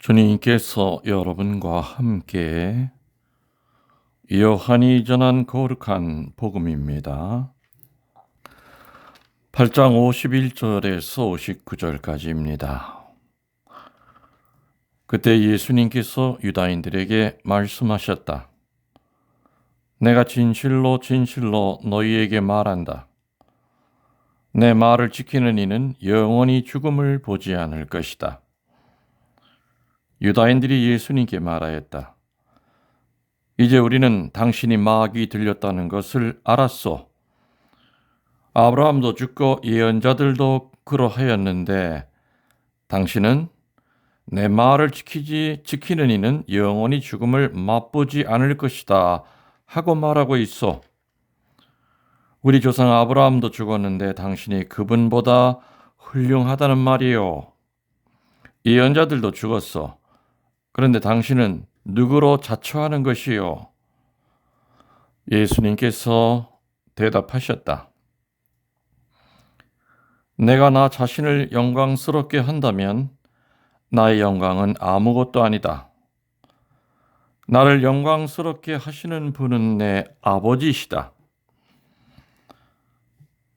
주님께서 여러분과 함께 요한이 전한 거룩한 복음입니다. 8장 51절에서 59절까지입니다. 그때 예수님께서 유다인들에게 말씀하셨다. 내가 진실로 진실로 너희에게 말한다. 내 말을 지키는 이는 영원히 죽음을 보지 않을 것이다. 유다인들이 예수님께 말하였다. 이제 우리는 당신이 마귀 들렸다는 것을 알았소. 아브라함도 죽고 예언자들도 그러하였는데 당신은 내 말을 지키는 이는 영원히 죽음을 맛보지 않을 것이다 하고 말하고 있어. 우리 조상 아브라함도 죽었는데 당신이 그분보다 훌륭하다는 말이요. 예언자들도 죽었어. 그런데 당신은 누구로 자처하는 것이요? 예수님께서 대답하셨다. 내가 나 자신을 영광스럽게 한다면 나의 영광은 아무것도 아니다. 나를 영광스럽게 하시는 분은 내 아버지시다.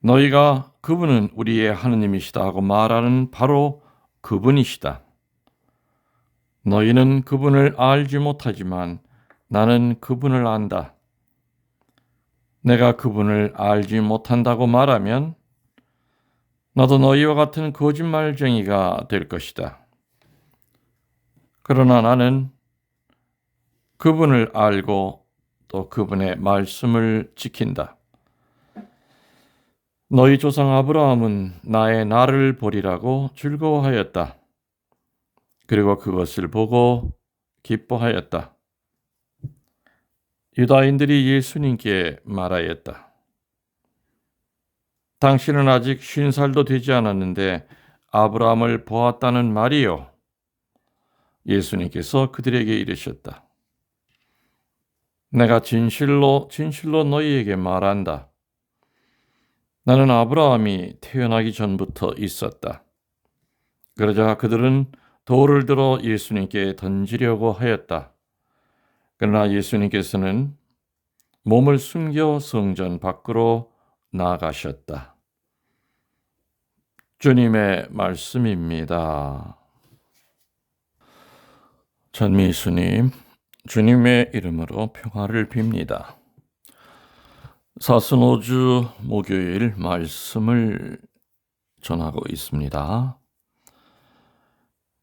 너희가 그분은 우리의 하느님이시다 하고 말하는 바로 그분이시다. 너희는 그분을 알지 못하지만 나는 그분을 안다. 내가 그분을 알지 못한다고 말하면 나도 너희와 같은 거짓말쟁이가 될 것이다. 그러나 나는 그분을 알고 또 그분의 말씀을 지킨다. 너희 조상 아브라함은 나의 날을 보리라고 즐거워하였다. 그리고 그것을 보고 기뻐하였다. 유다인들이 예수님께 말하였다. 당신은 아직 50살도 되지 않았는데 아브라함을 보았다는 말이요. 예수님께서 그들에게 이르셨다. 내가 진실로 진실로 너희에게 말한다. 나는 아브라함이 태어나기 전부터 있었다. 그러자 그들은 돌을 들어 예수님께 던지려고 하였다. 그러나 예수님께서는 몸을 숨겨 성전 밖으로 나가셨다. 주님의 말씀입니다. 전미수님, 주님의 이름으로 평화를 빕니다. 사순오주 목요일 말씀을 전하고 있습니다.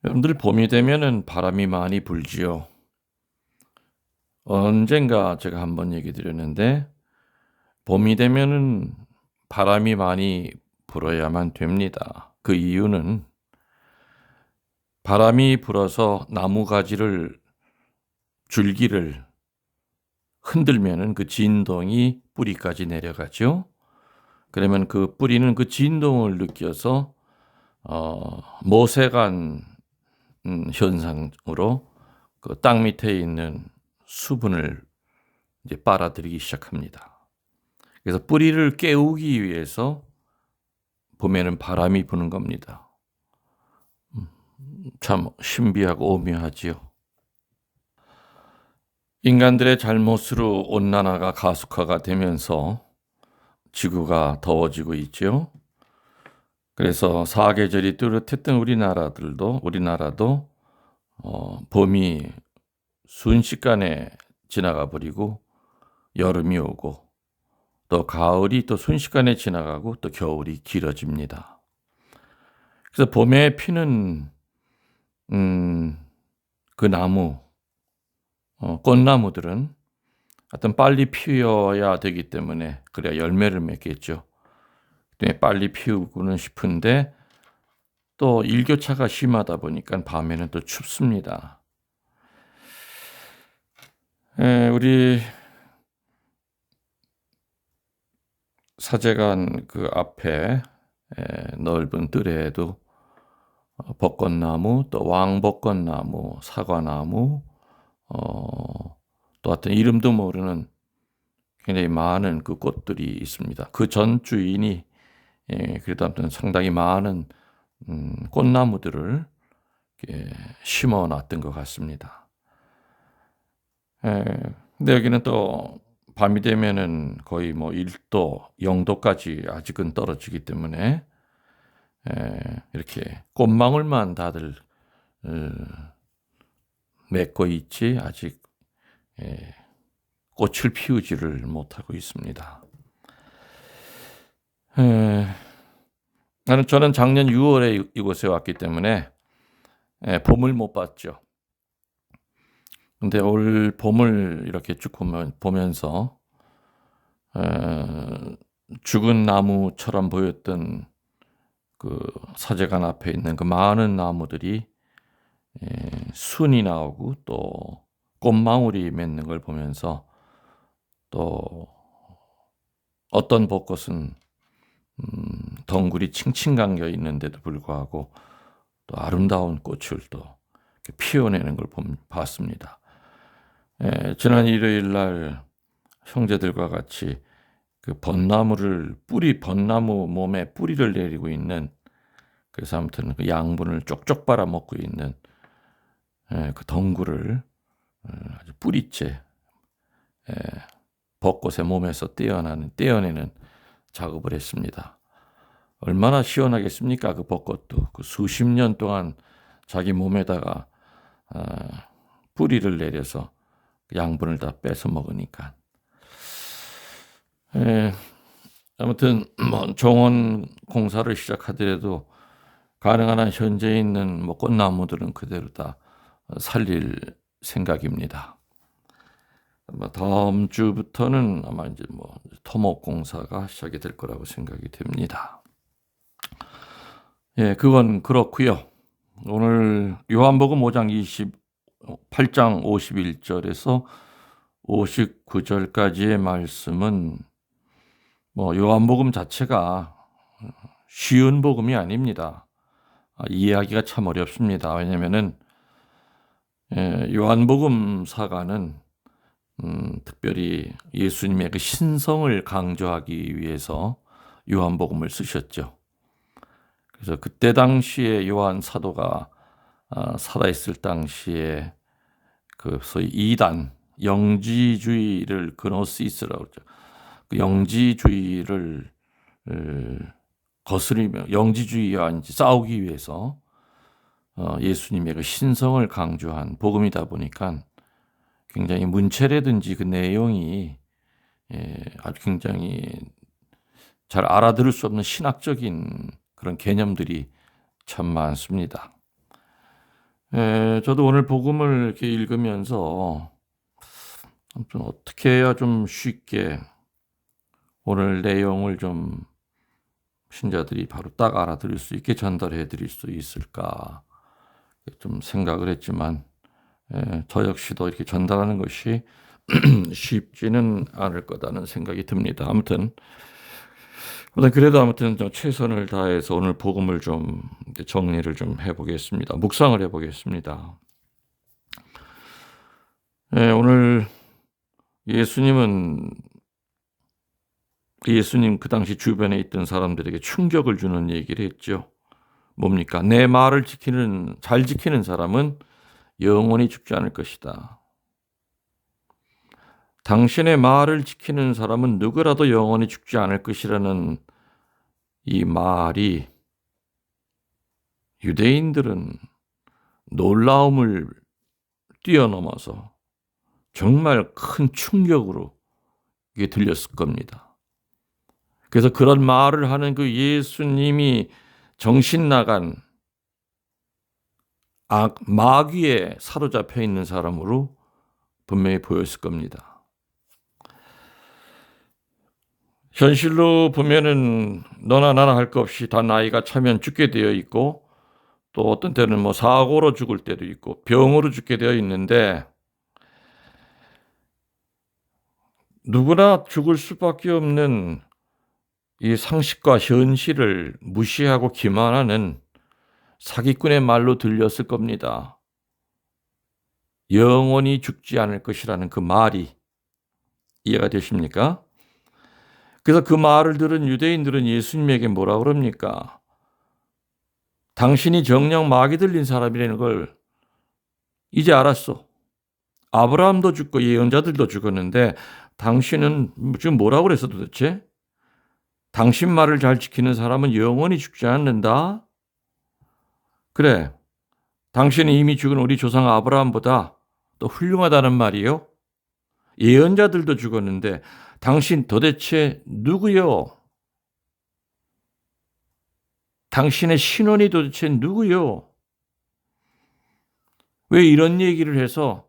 여러분들 봄이 되면은 바람이 많이 불지요. 언젠가 제가 한번 얘기 드렸는데 봄이 되면은 바람이 많이 불어야만 됩니다. 그 이유는 바람이 불어서 나무 가지를 줄기를 흔들면은 그 진동이 뿌리까지 내려가죠. 그러면 그 뿌리는 그 진동을 느껴서 모세관 현상으로 그 땅 밑에 있는 수분을 이제 빨아들이기 시작합니다. 그래서 뿌리를 깨우기 위해서 봄에는 바람이 부는 겁니다. 참 신비하고 오묘하지요. 인간들의 잘못으로 온난화가 가속화가 되면서 지구가 더워지고 있죠. 그래서 사계절이 뚜렷했던 우리나라도 봄이 순식간에 지나가 버리고 여름이 오고 또 가을이 또 순식간에 지나가고 또 겨울이 길어집니다. 그래서 봄에 피는 그 나무, 꽃나무들은 하여튼 빨리 피어야 되기 때문에 그래야 열매를 맺겠죠. 빨리 피우고는 싶은데 또 일교차가 심하다 보니까 밤에는 또 춥습니다. 우리 사제관 그 앞에 넓은 뜰에도 벚꽃나무, 또 왕벚꽃나무, 사과나무, 또 하여튼 이름도 모르는 굉장히 많은 그 꽃들이 있습니다. 그 전 주인이 그래도 아무튼 상당히 많은 꽃나무들을 심어 놨던 것 같습니다. 근데 여기는 또 밤이 되면은 거의 뭐 1도, 0도까지 아직은 떨어지기 때문에 이렇게 꽃망울만 다들 맺고 있지 아직 꽃을 피우지를 못하고 있습니다. 저는 작년 6월에 이곳에 왔기 때문에 봄을 못 봤죠. 근데 올 봄을 이렇게 쭉 보면서 죽은 나무처럼 보였던 그 사제관 앞에 있는 그 많은 나무들이 순이 나오고 또 꽃망울이 맺는 걸 보면서 또 어떤 벚꽃은 덩굴이 칭칭 감겨 있는데도 불구하고 또 아름다운 꽃을 또 피워내는 걸 봤습니다. 지난 일요일 날 형제들과 같이 그 벚나무 몸에 뿌리를 내리고 있는, 그래서 아무튼 그 양분을 쪽쪽 빨아먹고 있는 그 덩굴을 아주 뿌리째 벚꽃의 몸에서 떼어내는 작업을 했습니다. 얼마나 시원하겠습니까? 그 벚꽃도 그 수십 년 동안 자기 몸에다가 뿌리를 내려서 양분을 다 뺏어 먹으니까. 아무튼 뭐 정원 공사를 시작하더라도 가능한 한 현재 있는 뭐 꽃나무들은 그대로 다 살릴 생각입니다. 아마 다음 주부터는 아마 이제 뭐 토목 공사가 시작이 될 거라고 생각이 됩니다. 그건 그렇고요. 오늘 요한복음 5장 8장 51절에서 59절까지의 말씀은 뭐 요한복음 자체가 쉬운 복음이 아닙니다. 이해하기가 참 어렵습니다. 왜냐하면은 요한복음 사가는 특별히 예수님의 그 신성을 강조하기 위해서 요한복음을 쓰셨죠. 그래서 그때 당시에 요한 사도가 살아있을 당시에 그 소위 이단 영지주의를 그노시스라고 그러죠. 그 영지주의를 거스리며 영지주의와 이제 싸우기 위해서 예수님의 그 신성을 강조한 복음이다 보니까 굉장히 문체라든지 그 내용이 아주 굉장히 잘 알아들을 수 없는 신학적인 그런 개념들이 참 많습니다. 저도 오늘 복음을 이렇게 읽으면서 좀 어떻게 해야 좀 쉽게 오늘 내용을 좀 신자들이 바로 딱 알아들을 수 있게 전달해 드릴 수 있을까 좀 생각을 했지만 저 역시도 이렇게 전달하는 것이 쉽지는 않을 거다는 생각이 듭니다. 아무튼 그래도 최선을 다해서 오늘 복음을 좀 정리를 좀 해보겠습니다. 묵상을 해보겠습니다. 오늘 예수님 그 당시 주변에 있던 사람들에게 충격을 주는 얘기를 했죠. 뭡니까? 내 말을 잘 지키는 사람은 영원히 죽지 않을 것이다. 당신의 말을 지키는 사람은 누구라도 영원히 죽지 않을 것이라는 이 말이 유대인들은 놀라움을 뛰어넘어서 정말 큰 충격으로 이게 들렸을 겁니다. 그래서 그런 말을 하는 그 예수님이 정신 나간 마귀에 사로잡혀 있는 사람으로 분명히 보였을 겁니다. 현실로 보면은 너나 나나 할 것 없이 다 나이가 차면 죽게 되어 있고 또 어떤 때는 뭐 사고로 죽을 때도 있고 병으로 죽게 되어 있는데 누구나 죽을 수밖에 없는 이 상식과 현실을 무시하고 기만하는 사기꾼의 말로 들렸을 겁니다. 영원히 죽지 않을 것이라는 그 말이 이해가 되십니까? 그래서 그 말을 들은 유대인들은 예수님에게 뭐라 그럽니까? 당신이 정녕 마귀 들린 사람이라는 걸 이제 알았어. 아브라함도 죽고 예언자들도 죽었는데 당신은 지금 뭐라고 그랬어 도대체? 당신 말을 잘 지키는 사람은 영원히 죽지 않는다? 그래. 당신이 이미 죽은 우리 조상 아브라함보다 더 훌륭하다는 말이요? 예언자들도 죽었는데 당신 도대체 누구요? 당신의 신원이 도대체 누구요? 왜 이런 얘기를 해서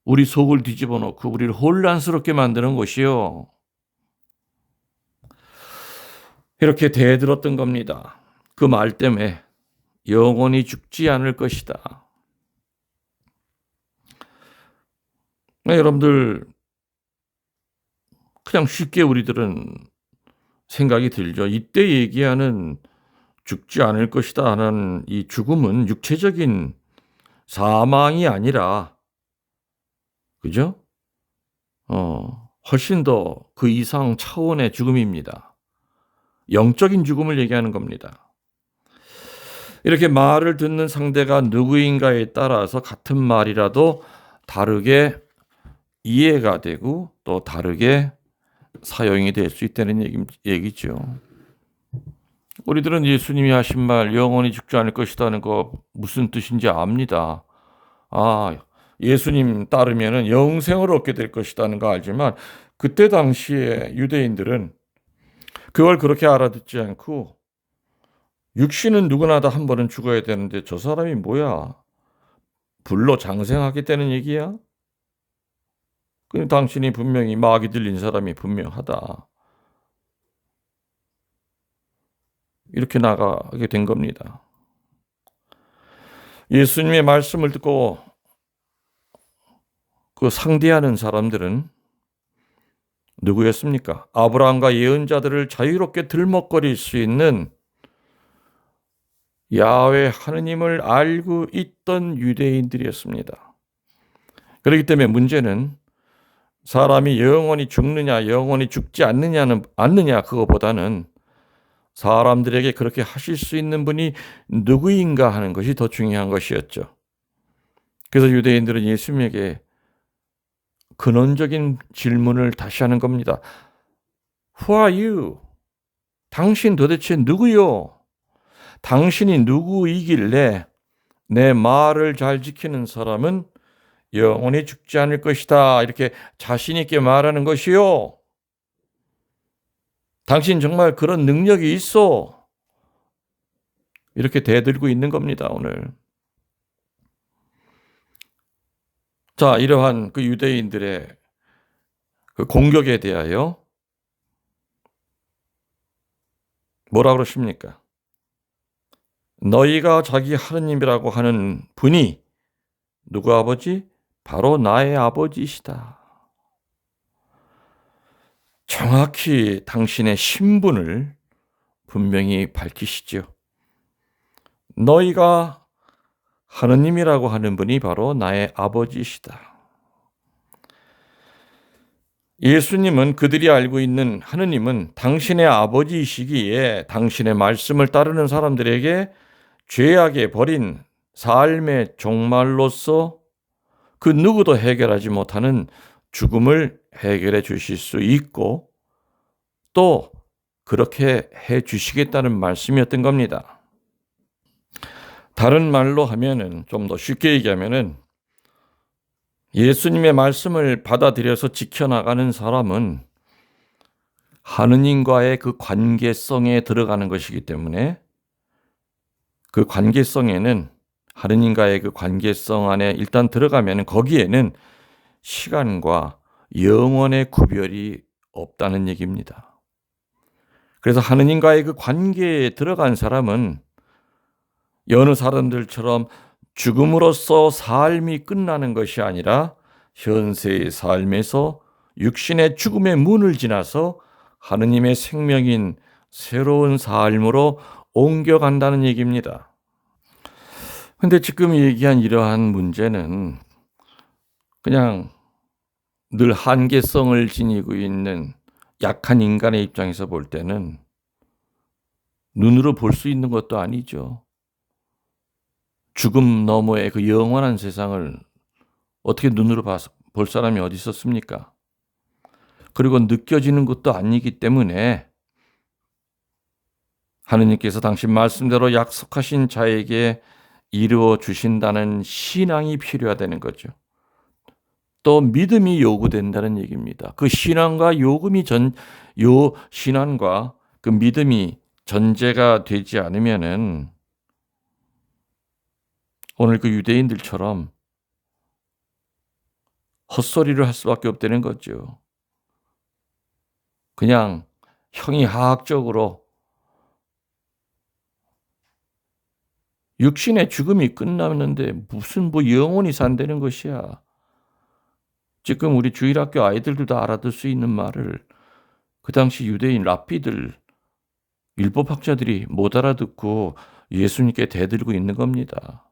우리 속을 뒤집어 놓고 우리를 혼란스럽게 만드는 것이요? 이렇게 대들었던 겁니다. 그 말 때문에 영원히 죽지 않을 것이다. 여러분들 그냥 쉽게 우리들은 생각이 들죠. 이때 얘기하는 죽지 않을 것이다 하는 이 죽음은 육체적인 사망이 아니라, 그죠? 훨씬 더 그 이상 차원의 죽음입니다. 영적인 죽음을 얘기하는 겁니다. 이렇게 말을 듣는 상대가 누구인가에 따라서 같은 말이라도 다르게 이해가 되고 또 다르게 사용이 될 수 있다는 얘기죠. 우리들은 예수님이 하신 말 영원히 죽지 않을 것이라는 거 무슨 뜻인지 압니다. 예수님 따르면은 영생을 얻게 될 것이라는 거 알지만 그때 당시에 유대인들은 그걸 그렇게 알아듣지 않고 육신은 누구나 다 한 번은 죽어야 되는데 저 사람이 뭐야? 불로 장생하겠다는 얘기야? 그 당신이 분명히 마귀 들린 사람이 분명하다. 이렇게 나가게 된 겁니다. 예수님의 말씀을 듣고 그 상대하는 사람들은 누구였습니까? 아브라함과 예언자들을 자유롭게 들먹거릴 수 있는 야훼 하느님을 알고 있던 유대인들이었습니다. 그렇기 때문에 문제는 사람이 영원히 죽느냐 영원히 죽지 않느냐 그거보다는 사람들에게 그렇게 하실 수 있는 분이 누구인가 하는 것이 더 중요한 것이었죠. 그래서 유대인들은 예수님에게 근원적인 질문을 다시 하는 겁니다. Who are you? 당신 도대체 누구요? 당신이 누구이길래 내 말을 잘 지키는 사람은 영원히 죽지 않을 것이다. 이렇게 자신 있게 말하는 것이요. 당신 정말 그런 능력이 있어. 이렇게 대들고 있는 겁니다, 오늘. 자, 이러한 그 유대인들의 그 공격에 대하여 뭐라 그러십니까? 너희가 자기 하느님이라고 하는 분이 누구 아버지? 바로 나의 아버지시다. 정확히 당신의 신분을 분명히 밝히시죠. 너희가 하느님이라고 하는 분이 바로 나의 아버지시다. 예수님은 그들이 알고 있는 하느님은 당신의 아버지이시기에 당신의 말씀을 따르는 사람들에게 죄악에 버린 삶의 종말로서 그 누구도 해결하지 못하는 죽음을 해결해 주실 수 있고 또 그렇게 해 주시겠다는 말씀이었던 겁니다. 다른 말로 하면은 좀 더 쉽게 얘기하면은 예수님의 말씀을 받아들여서 지켜나가는 사람은 하느님과의 그 관계성에 들어가는 것이기 때문에 그 관계성에는 하느님과의 그 관계성 안에 일단 들어가면 거기에는 시간과 영원의 구별이 없다는 얘기입니다. 그래서 하느님과의 그 관계에 들어간 사람은 여느 사람들처럼 죽음으로써 삶이 끝나는 것이 아니라 현세의 삶에서 육신의 죽음의 문을 지나서 하느님의 생명인 새로운 삶으로 옮겨간다는 얘기입니다. 근데 지금 얘기한 이러한 문제는 그냥 늘 한계성을 지니고 있는 약한 인간의 입장에서 볼 때는 눈으로 볼 수 있는 것도 아니죠. 죽음 너머의 그 영원한 세상을 어떻게 눈으로 볼 사람이 어디 있었습니까? 그리고 느껴지는 것도 아니기 때문에 하느님께서 당신 말씀대로 약속하신 자에게 이루어 주신다는 신앙이 필요하다는 거죠. 또 믿음이 요구된다는 얘기입니다. 그 신앙과 신앙과 그 믿음이 전제가 되지 않으면은 오늘 그 유대인들처럼 헛소리를 할 수밖에 없다는 거죠. 그냥 형이하학적으로 육신의 죽음이 끝나는데 무슨 영원히 산다는 것이야. 지금 우리 주일학교 아이들도 다 알아들 수 있는 말을 그 당시 유대인 랍비들, 율법학자들이 못 알아듣고 예수님께 대들고 있는 겁니다.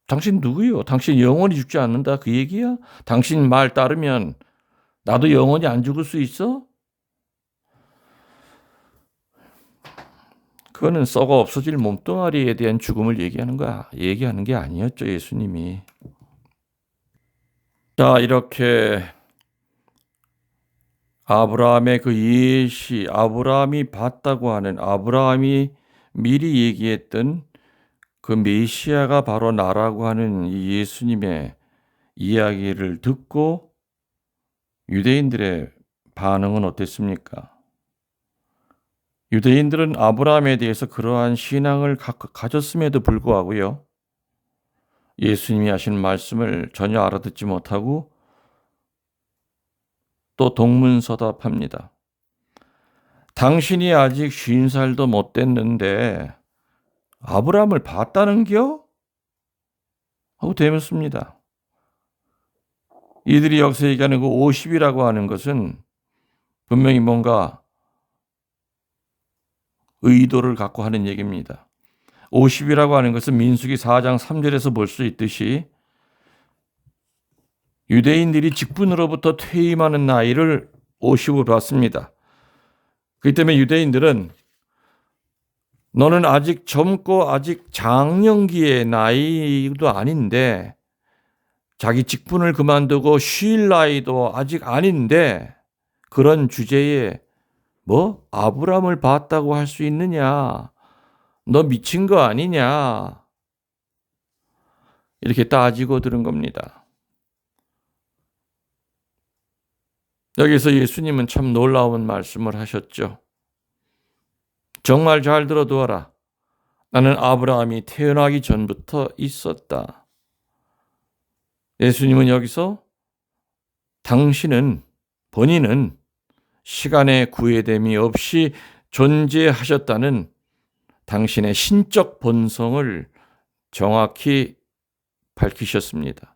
당신 누구요? 당신 영원히 죽지 않는다 그 얘기야? 당신 말 따르면 나도 영원히 안 죽을 수 있어? 그거는 썩어 없어질 몸뚱아리에 대한 죽음을 얘기하는 게 아니었죠, 예수님이. 자, 이렇게 아브라함의 그 예시, 아브라함이 봤다고 하는, 아브라함이 미리 얘기했던 그 메시아가 바로 나라고 하는 이 예수님의 이야기를 듣고 유대인들의 반응은 어땠습니까? 유대인들은 아브라함에 대해서 그러한 신앙을 가졌음에도 불구하고요, 예수님이 하신 말씀을 전혀 알아듣지 못하고 또 동문서답합니다. 당신이 아직 50살도 못 됐는데 아브라함을 봤다는겨? 하고 대묻습니다. 이들이 여기서 얘기하는 그 50이라고 하는 것은 분명히 뭔가 의도를 갖고 하는 얘기입니다. 50이라고 하는 것은 민수기 4장 3절에서 볼 수 있듯이 유대인들이 직분으로부터 퇴임하는 나이를 50으로 봤습니다. 그렇기 때문에 유대인들은 너는 아직 젊고 아직 장년기의 나이도 아닌데 자기 직분을 그만두고 쉴 나이도 아직 아닌데 그런 주제에 아브라함을 봤다고 할 수 있느냐? 너 미친 거 아니냐? 이렇게 따지고 들은 겁니다. 여기서 예수님은 참 놀라운 말씀을 하셨죠. 정말 잘 들어두어라. 나는 아브라함이 태어나기 전부터 있었다. 예수님은 여기서 본인은 시간의 구애됨이 없이 존재하셨다는 당신의 신적 본성을 정확히 밝히셨습니다.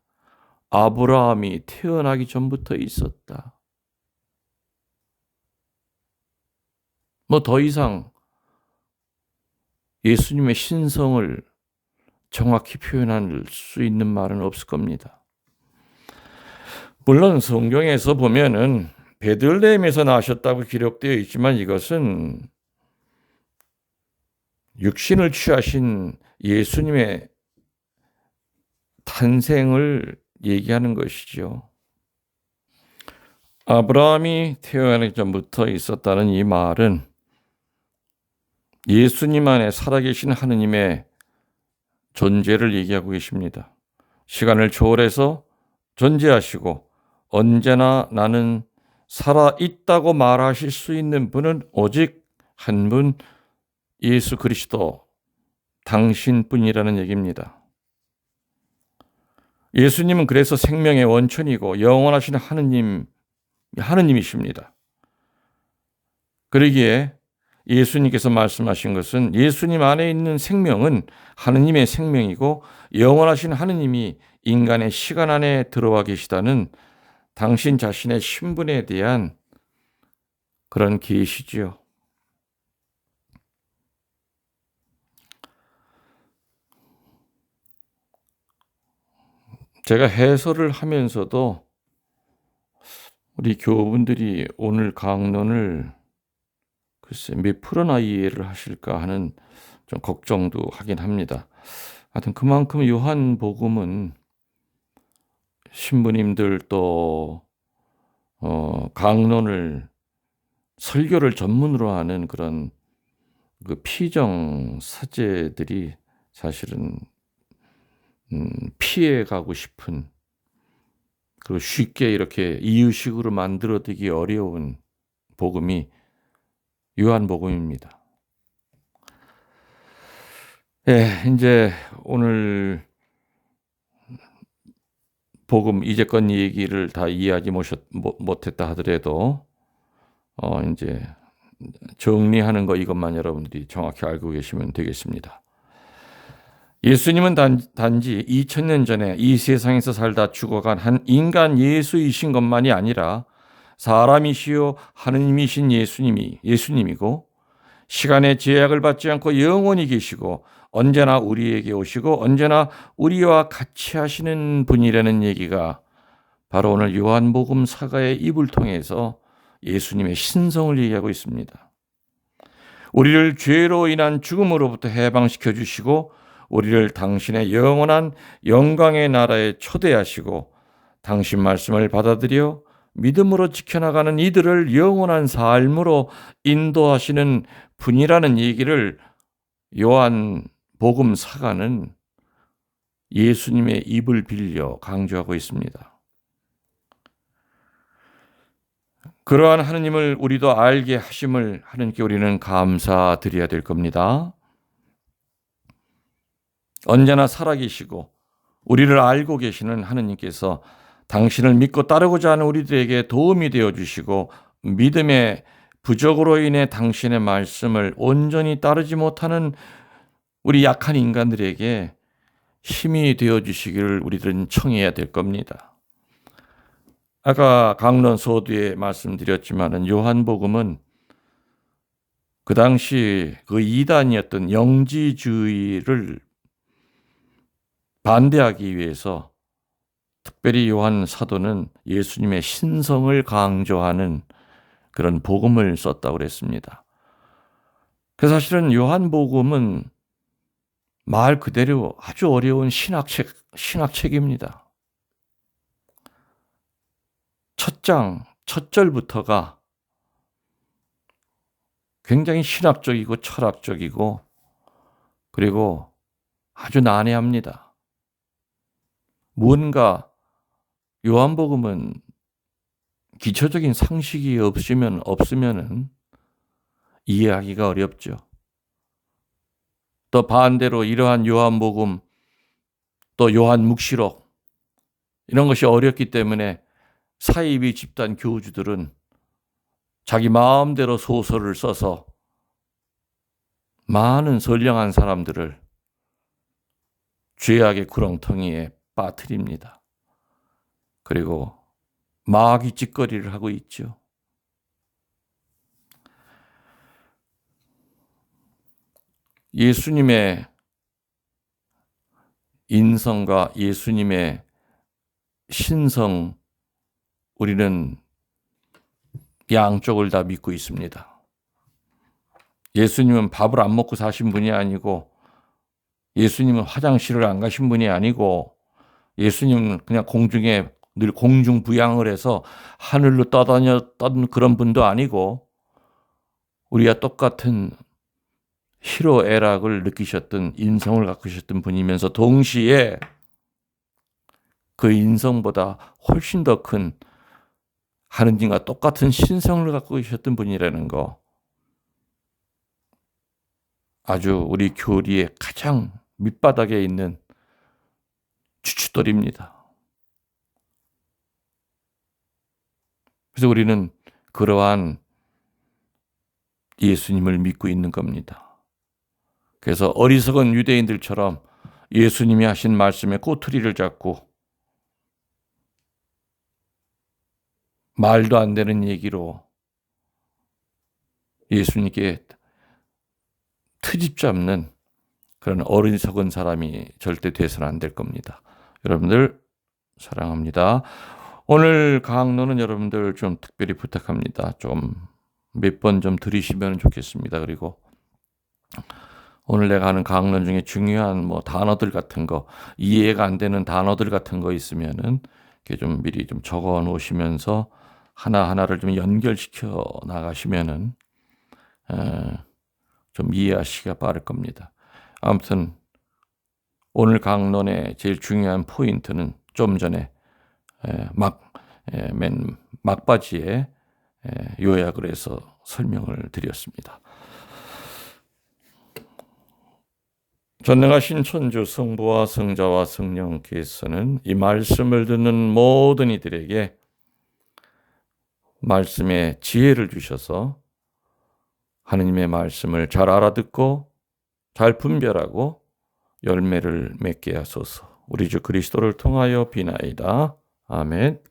아브라함이 태어나기 전부터 있었다. 더 이상 예수님의 신성을 정확히 표현할 수 있는 말은 없을 겁니다. 물론 성경에서 보면은 베들레헴에서 나셨다고 기록되어 있지만 이것은 육신을 취하신 예수님의 탄생을 얘기하는 것이죠. 아브라함이 태어나기 전부터 있었다는 이 말은 예수님 안에 살아계신 하느님의 존재를 얘기하고 계십니다. 시간을 초월해서 존재하시고 언제나 나는 살아있다고 말하실 수 있는 분은 오직 한 분, 예수 그리스도 당신뿐이라는 얘기입니다. 예수님은 그래서 생명의 원천이고 영원하신 하느님이십니다. 그러기에 예수님께서 말씀하신 것은 예수님 안에 있는 생명은 하느님의 생명이고 영원하신 하느님이 인간의 시간 안에 들어와 계시다는 당신 자신의 신분에 대한 그런 계시지요. 제가 해설을 하면서도 우리 교우분들이 오늘 강론을 글쎄 몇 프로나 이해를 하실까 하는 좀 걱정도 하긴 합니다. 하여튼 그만큼 요한복음은 신부님들 또 강론을 설교를 전문으로 하는 그런 그 피정 사제들이 사실은 피해가고 싶은, 그리고 쉽게 이렇게 이유식으로 만들어지기 어려운 복음이 요한복음입니다. 이제 오늘 복음 이제껏 얘기를 다 이해하지 못했다 하더라도 이제 정리하는 거 이것만 여러분들이 정확히 알고 계시면 되겠습니다. 예수님은 단지 2000년 전에 이 세상에서 살다 죽어간 한 인간 예수이신 것만이 아니라 사람이시요 하느님이신 예수님이고 시간의 제약을 받지 않고 영원히 계시고 언제나 우리에게 오시고 언제나 우리와 같이 하시는 분이라는 얘기가 바로 오늘 요한복음 사가의 입을 통해서 예수님의 신성을 얘기하고 있습니다. 우리를 죄로 인한 죽음으로부터 해방시켜 주시고 우리를 당신의 영원한 영광의 나라에 초대하시고 당신 말씀을 받아들여 믿음으로 지켜나가는 이들을 영원한 삶으로 인도하시는 분이라는 얘기를 요한복음 사가는 예수님의 입을 빌려 강조하고 있습니다. 그러한 하느님을 우리도 알게 하심을 하느님께 우리는 감사드려야 될 겁니다. 언제나 살아계시고 우리를 알고 계시는 하느님께서 당신을 믿고 따르고자 하는 우리들에게 도움이 되어주시고 믿음의 부족으로 인해 당신의 말씀을 온전히 따르지 못하는 우리 약한 인간들에게 힘이 되어주시기를 우리들은 청해야 될 겁니다. 아까 강론 서두에 말씀드렸지만 요한복음은 그 당시 그 이단이었던 영지주의를 반대하기 위해서 특별히 요한 사도는 예수님의 신성을 강조하는 그런 복음을 썼다고 그랬습니다. 그래서 사실은 요한복음은 말 그대로 아주 어려운 신학책입니다. 첫 장, 첫 절부터가 굉장히 신학적이고 철학적이고 그리고 아주 난해합니다. 무언가 요한복음은 기초적인 상식이 없으면은 이해하기가 어렵죠. 또 반대로 이러한 요한복음 또 요한묵시록 이런 것이 어렵기 때문에 사이비 집단 교주들은 자기 마음대로 소설을 써서 많은 선량한 사람들을 죄악의 구렁텅이에 빠뜨립니다. 그리고 마귀 짓거리를 하고 있죠. 예수님의 인성과 예수님의 신성, 우리는 양쪽을 다 믿고 있습니다. 예수님은 밥을 안 먹고 사신 분이 아니고, 예수님은 화장실을 안 가신 분이 아니고, 예수님은 그냥 공중에 늘 공중부양을 해서 하늘로 떠다녔던 그런 분도 아니고, 우리와 똑같은 희로애락을 느끼셨던 인성을 갖고 계셨던 분이면서 동시에 그 인성보다 훨씬 더 큰 하느님과 똑같은 신성을 갖고 계셨던 분이라는 거, 아주 우리 교리의 가장 밑바닥에 있는 추추돌입니다. 그래서 우리는 그러한 예수님을 믿고 있는 겁니다. 그래서 어리석은 유대인들처럼 예수님이 하신 말씀에 꼬투리를 잡고 말도 안 되는 얘기로 예수님께 트집 잡는 그런 어리석은 사람이 절대 돼서는 안 될 겁니다. 여러분들 사랑합니다. 오늘 강론은 여러분들 좀 특별히 부탁합니다. 좀 몇 번 좀 들으시면 좋겠습니다. 그리고 오늘 내가 하는 강론 중에 중요한 뭐 단어들 같은 거, 이해가 안 되는 단어들 같은 거 있으면은 이렇게 좀 미리 좀 적어 놓으시면서 하나하나를 좀 연결시켜 나가시면은 좀 이해하시기가 빠를 겁니다. 아무튼 오늘 강론의 제일 중요한 포인트는 좀 전에 맨 막바지에 요약을 해서 설명을 드렸습니다. 전능하신 천주 성부와 성자와 성령께서는 이 말씀을 듣는 모든 이들에게 말씀의 지혜를 주셔서 하느님의 말씀을 잘 알아듣고 잘 분별하고 열매를 맺게 하소서. 우리 주 그리스도를 통하여 비나이다. 아멘.